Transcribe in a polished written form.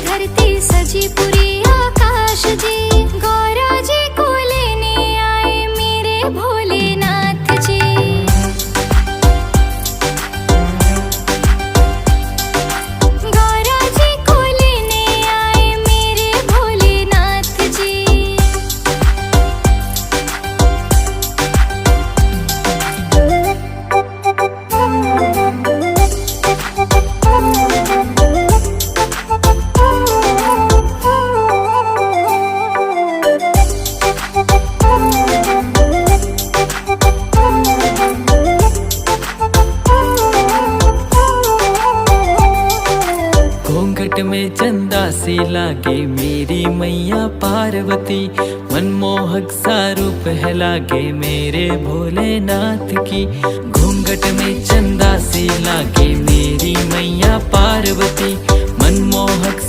धरती सजी पूरी आकाश जी, गौरा जी को लेने आए मेरे भोलेनाथ जी। गौरा जी को लेने आए मेरे भोलेनाथ जी। घूंघट में चंदा सी लागे मेरी मैया पार्वती, मनमोहक सा रूप है लागे मेरे भोलेनाथ की। घूंघट में चंदा सी लागे मेरी मैया पार्वती, मनमोहक